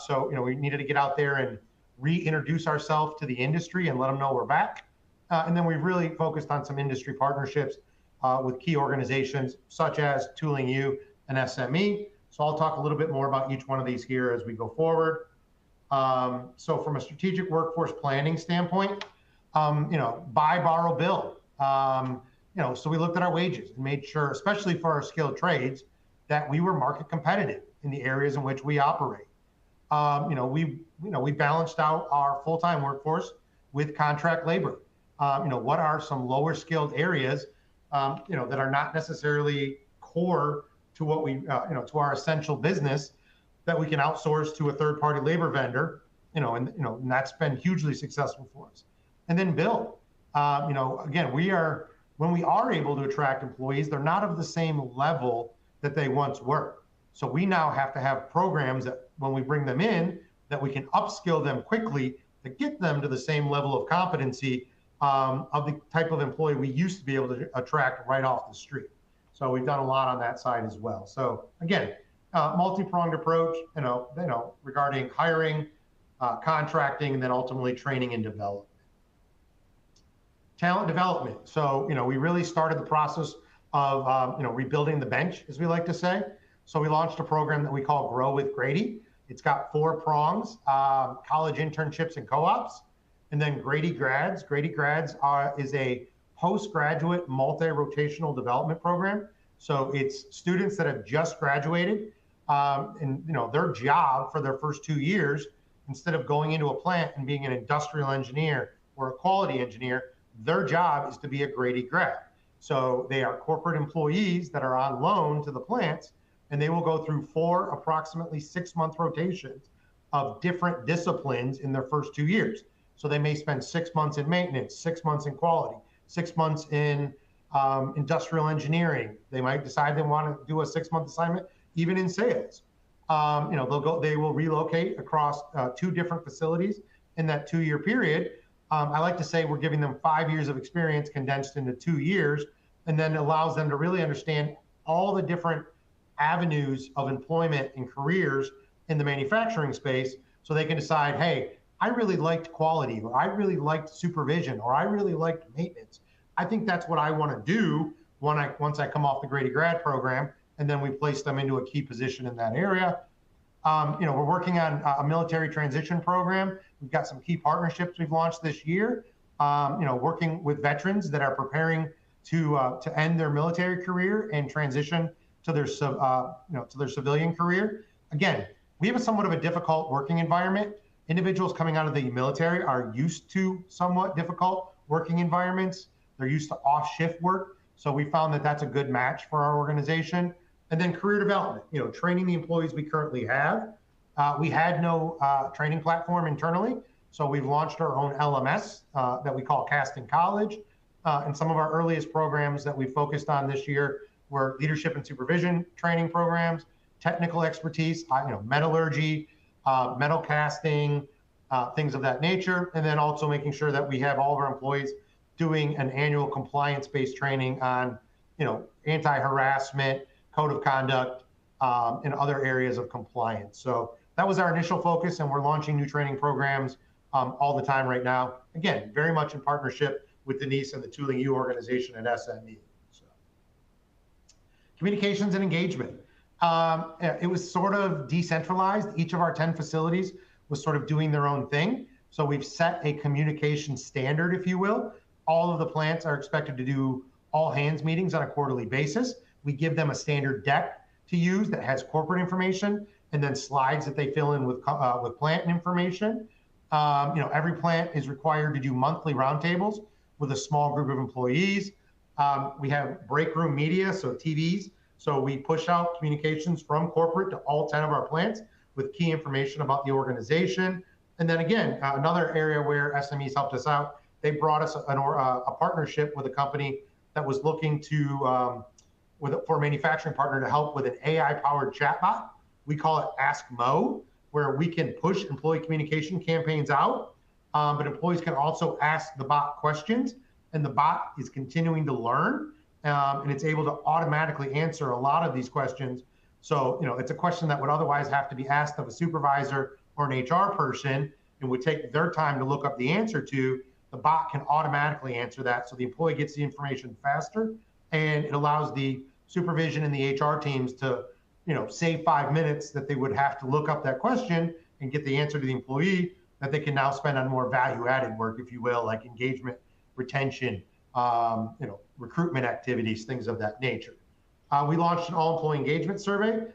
So, we needed to get out there and reintroduce ourselves to the industry and let them know we're back. And then we've really focused on some industry partnerships with key organizations such as Tooling U and SME. So I'll talk a little bit more about each one of these here as we go forward. So from a strategic workforce planning standpoint, buy, borrow, build. So we looked at our wages and made sure, especially for our skilled trades, that we were market competitive in the areas in which we operate. We balanced out our full-time workforce with contract labor. What are some lower skilled areas, that are not necessarily core to what we, to our essential business, that we can outsource to a third-party labor vendor, and that's been hugely successful for us. And then build. Again, when we are able to attract employees, they're not of the same level that they once were. So we now have to have programs that when we bring them in, that we can upskill them quickly to get them to the same level of competency of the type of employee we used to be able to attract right off the street. So we've done a lot on that side as well. So again, multi-pronged approach, regarding hiring, contracting, and then ultimately training and development. Talent development. So, we really started the process of, rebuilding the bench, as we like to say. So we launched a program that we call Grow with Grede. It's got 4 prongs, college internships and co-ops, and then Grede Grads. Grede Grads is a postgraduate multi-rotational development program. So it's students that have just graduated, and their job for their first 2 years, instead of going into a plant and being an industrial engineer or a quality engineer, their job is to be a Grede grad. So they are corporate employees that are on loan to the plants, and they will go through 4 approximately 6-month rotations of different disciplines in their first 2 years. So they may spend 6 months in maintenance, 6 months in quality, 6 months in industrial engineering. They might decide they want to do a 6-month assignment even in sales. They will relocate across 2 different facilities in that 2-year period. I like to say we're giving them 5 years of experience condensed into 2 years, and then allows them to really understand all the different avenues of employment and careers in the manufacturing space, so they can decide, hey, I really liked quality, or I really liked supervision, or I really liked maintenance. I think that's what I want to do once I come off the Grede grad program, and then we place them into a key position in that area. We're working on a military transition program. We've got some key partnerships we've launched this year, working with veterans that are preparing to end their military career and transition to their civilian career. Again, we have somewhat of a difficult working environment. Individuals coming out of the military are used to somewhat difficult working environments. They're used to off-shift work. So we found that that's a good match for our organization. And then career development, training the employees we currently have. We had no training platform internally, so we've launched our own LMS that we call Casting College. And some of our earliest programs that we focused on this year were leadership and supervision training programs, technical expertise, metallurgy, metal casting, things of that nature. And then also making sure that we have all of our employees doing an annual compliance-based training on, anti-harassment, code of conduct, and other areas of compliance. So that was our initial focus, and we're launching new training programs all the time right now. Again, very much in partnership with Denise and the Tooling U organization at SME. So, communications and engagement. It was sort of decentralized. Each of our 10 facilities was sort of doing their own thing. So we've set a communication standard, if you will. All of the plants are expected to do all hands meetings on a quarterly basis. We give them a standard deck to use that has corporate information, and then slides that they fill in with plant information. Every plant is required to do monthly roundtables with a small group of employees. We have break room media, so TVs. So we push out communications from corporate to all 10 of our plants with key information about the organization. And then again, another area where SMEs helped us out, they brought us a partnership with a company that was looking to, for a manufacturing partner to help with an AI-powered chatbot. We call it Ask Mo, where we can push employee communication campaigns out but employees can also ask the bot questions, and the bot is continuing to learn, and it's able to automatically answer a lot of these questions. So, it's a question that would otherwise have to be asked of a supervisor or an HR person and would take their time to look up the answer to. The bot can automatically answer that, so the employee gets the information faster, and it allows the supervision and the HR teams to, save 5 minutes that they would have to look up that question and get the answer to the employee that they can now spend on more value-added work, if you will, like engagement, retention, recruitment activities, things of that nature. We launched an all-employee engagement survey.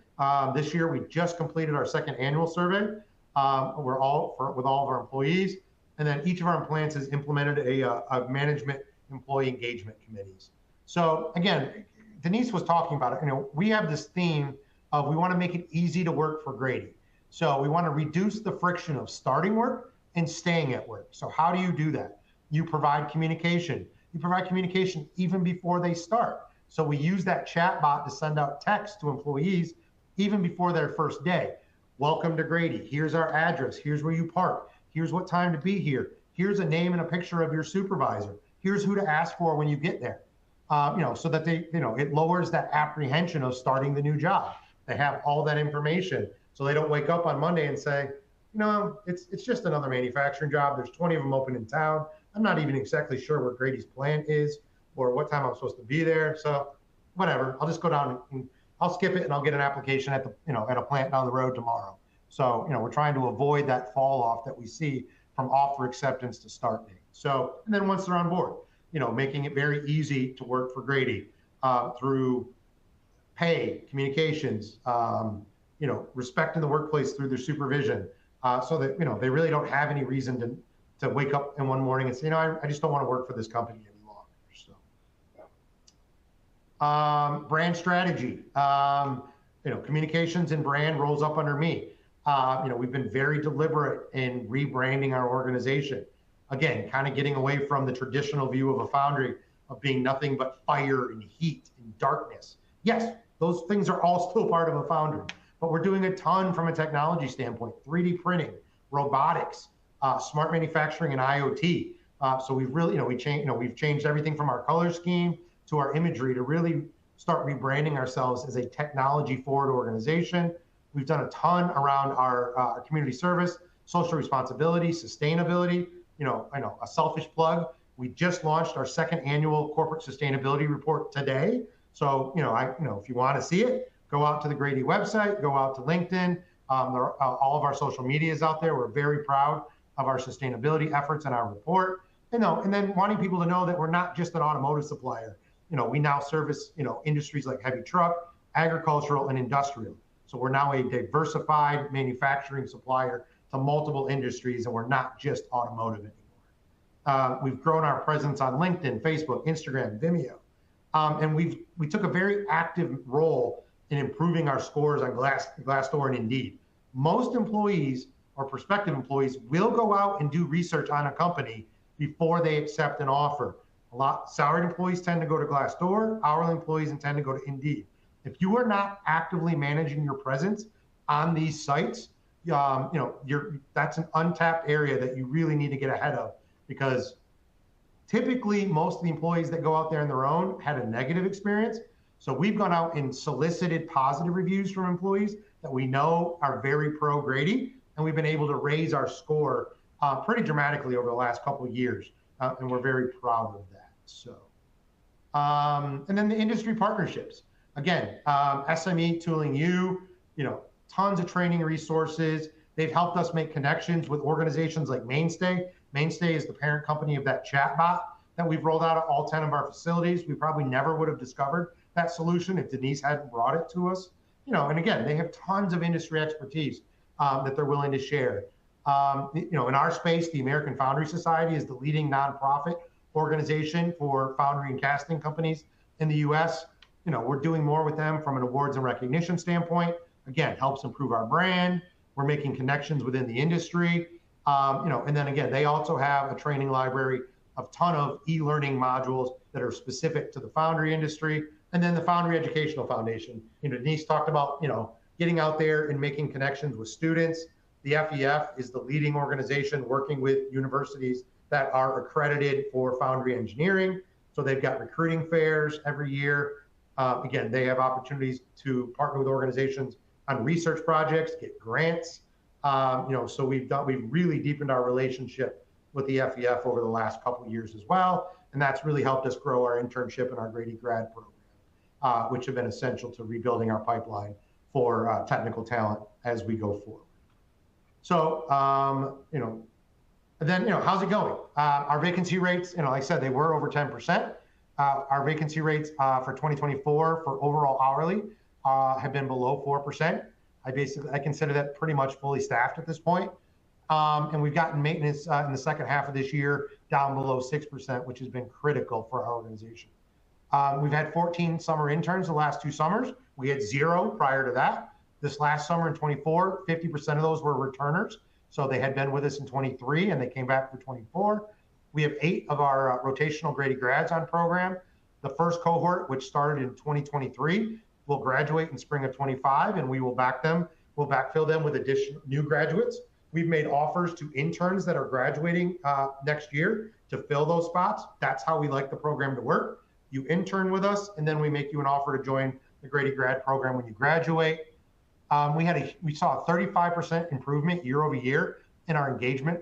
This year, we just completed our second annual survey. With all of our employees. And then each of our plants has implemented a management employee engagement committees. So again, Denise was talking about it. We have this theme of we want to make it easy to work for Grede. So we want to reduce the friction of starting work and staying at work. So how do you do that? You provide communication. You provide communication even before they start. So we use that chat bot to send out text to employees even before their first day. Welcome to Grede. Here's our address. Here's where you park. Here's what time to be here. Here's a name and a picture of your supervisor. Here's who to ask for when you get there. So that it lowers that apprehension of starting the new job. They have all that information, so they don't wake up on Monday and say, it's just another manufacturing job. There's 20 of them open in town. I'm not even exactly sure where Grade's plant is or what time I'm supposed to be there. So whatever, I'll just go down and I'll skip it and I'll get an application at a plant down the road tomorrow. So, we're trying to avoid that fall off that we see from offer acceptance to start date. So, and then once they're on board, making it very easy to work for Grede through pay, communications, respect in the workplace through their supervision, so that, they really don't have any reason to wake up in one morning and say, I just don't want to work for this company any longer. So, brand strategy, communications and brand rolls up under me. We've been very deliberate in rebranding our organization. Again, kind of getting away from the traditional view of a foundry of being nothing but fire and heat and darkness. Yes, those things are all still part of a foundry, but we're doing a ton from a technology standpoint: 3D printing, robotics, smart manufacturing, and IoT. So we've really, we've changed everything from our color scheme to our imagery to really start rebranding ourselves as a technology-forward organization. We've done a ton around our community service, social responsibility, sustainability. A selfish plug. We just launched our second annual corporate sustainability report today. So, if you want to see it, go out to the Grede website, go out to LinkedIn. All of our social media is out there. We're very proud of our sustainability efforts and our report. And then wanting people to know that we're not just an automotive supplier. We now service, industries like heavy truck, agricultural, and industrial. So we're now a diversified manufacturing supplier to multiple industries, and we're not just automotive anymore. We've grown our presence on LinkedIn, Facebook, Instagram, Vimeo, and we took a very active role in improving our scores on Glassdoor and Indeed. Most employees or prospective employees will go out and do research on a company before they accept an offer. Salaried employees tend to go to Glassdoor, hourly employees tend to go to Indeed. If you are not actively managing your presence on these sites, that's an untapped area that you really need to get ahead of, because typically most of the employees that go out there on their own had a negative experience. So we've gone out and solicited positive reviews from employees that we know are very pro Grede, and we've been able to raise our score pretty dramatically over the last couple of years, and we're very proud of that. So, and then the industry partnerships. Again, SME Tooling U, tons of training resources. They've helped us make connections with organizations like Mainstay. Mainstay is the parent company of that chatbot that we've rolled out at all 10 of our facilities. We probably never would have discovered that solution if Denise hadn't brought it to us. And again, they have tons of industry expertise that they're willing to share. In our space, the American Foundry Society is the leading nonprofit organization for foundry and casting companies in the U.S. We're doing more with them from an awards and recognition standpoint. Again, helps improve our brand. We're making connections within the industry. And then again, they also have a training library of ton of e-learning modules that are specific to the foundry industry. And then the Foundry Educational Foundation. Denise talked about, getting out there and making connections with students. The FEF is the leading organization working with universities that are accredited for foundry engineering. So they've got recruiting fairs every year. Again, they have opportunities to partner with organizations on research projects, get grants. So we've really deepened our relationship with the FEF over the last couple of years as well. And that's really helped us grow our internship and our Grede grad program, which have been essential to rebuilding our pipeline for technical talent as we go forward. So, how's it going? Our vacancy rates, like I said, they were over 10%. Our vacancy rates for 2024 for overall hourly have been below 4%. I consider that pretty much fully staffed at this point. And we've gotten maintenance in the second half of this year down below 6%, which has been critical for our organization. We've had 14 summer interns the last 2 summers. We had 0 prior to that. This last summer in 24, 50% of those were returners. So they had been with us in 23 and they came back for 24. We have 8 of our rotational Grede grads on program. The first cohort, which started in 2023, will graduate in spring of 25, and we will backfill them with additional new graduates. We've made offers to interns that are graduating next year to fill those spots. That's how we like the program to work. You intern with us, and then we make you an offer to join the Grede grad program when you graduate. We saw a 35% improvement year over year in our engagement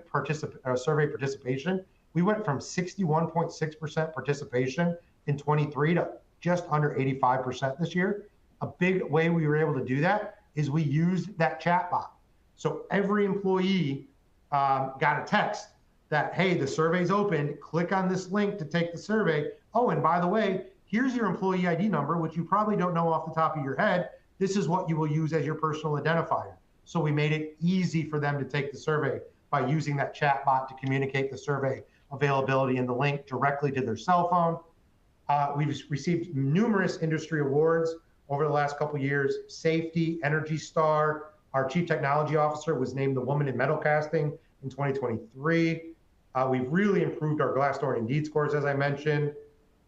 survey participation. We went from 61.6% participation in 23 to just under 85% this year. A big way we were able to do that is we used that chat bot. So every employee got a text that, hey, the survey's open, click on this link to take the survey. Oh, and by the way, here's your employee ID number, which you probably don't know off the top of your head. This is what you will use as your personal identifier. So we made it easy for them to take the survey by using that chat bot to communicate the survey availability and the link directly to their cell phone. We've received numerous industry awards over the last couple of years. Safety, Energy Star. Our Chief Technology Officer was named the Woman in Metal Casting in 2023. We've really improved our Glassdoor and Indeed scores, as I mentioned.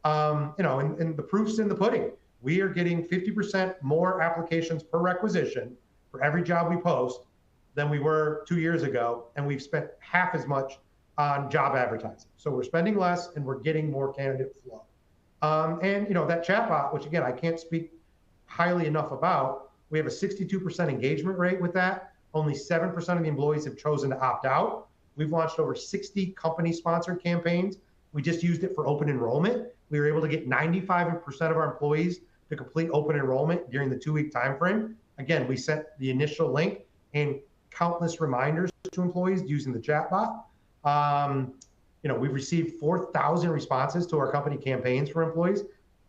And the proof's in the pudding. We are getting 50% more applications per requisition for every job we post than we were 2 years ago, and we've spent half as much on job advertising. So we're spending less, and we're getting more candidate flow. That chatbot, which again, I can't speak highly enough about, we have a 62% engagement rate with that. Only 7% of the employees have chosen to opt out. We've launched over 60 company-sponsored campaigns. We just used it for open enrollment. We were able to get 95% of our employees to complete open enrollment during the 2-week time frame. Again, we sent the initial link and countless reminders to employees using the chatbot. We've received 4,000 responses to our company campaigns for employees,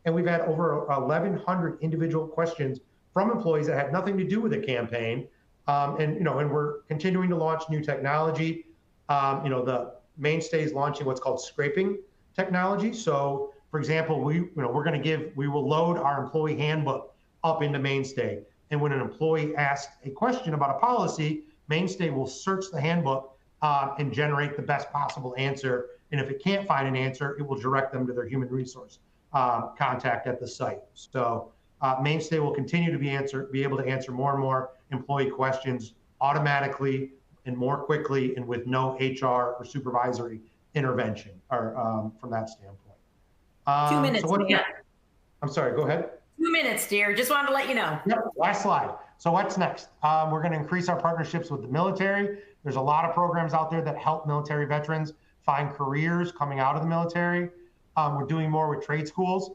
and we've had over 1,100 individual questions from employees that had nothing to do with the campaign. And we're continuing to launch new technology. The mainstay is launching what's called scraping technology. So, for example, we will load our employee handbook up into Mainstay. And when an employee asks a question about a policy, Mainstay will search the handbook and generate the best possible answer. And if it can't find an answer, it will direct them to their human resource contact at the site. So Mainstay will continue to be able to answer more and more employee questions automatically and more quickly and with no HR or supervisory intervention from that standpoint. 2 minutes, Matt. I'm sorry, go ahead. 2 minutes, dear. Just wanted to let you know. Yep, last slide. So what's next? We're going to increase our partnerships with the military. There's a lot of programs out there that help military veterans find careers coming out of the military. We're doing more with trade schools.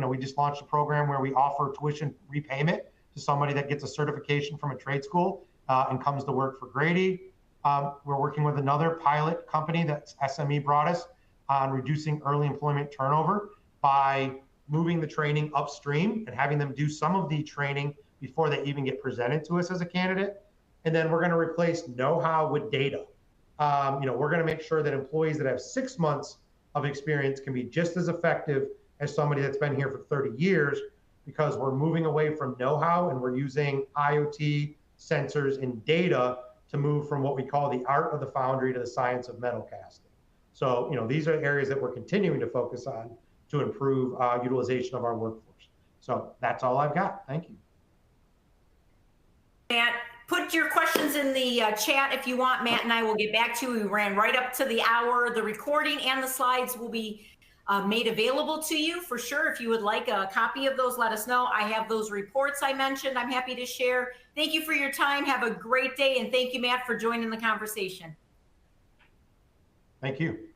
We just launched a program where we offer tuition repayment to somebody that gets a certification from a trade school and comes to work for Grede. We're working with another pilot company that SME brought us on reducing early employment turnover by moving the training upstream and having them do some of the training before they even get presented to us as a candidate. And then we're going to replace know-how with data. We're going to make sure that employees that have 6 months of experience can be just as effective as somebody that's been here for 30 years, because we're moving away from know-how and we're using IoT sensors and data to move from what we call the art of the foundry to the science of metal casting. So, these are areas that we're continuing to focus on to improve utilization of our workforce. So that's all I've got. Thank you. Matt, Put your questions in the chat if you want. Matt and I will get back to you. We ran right up to the hour. The recording and the slides will be made available to you for sure. If you would like a copy of those, let us know. I have those reports I mentioned. I'm happy to share. Thank you for your time. Have a great day. And thank you, Matt, for joining the conversation. Thank you.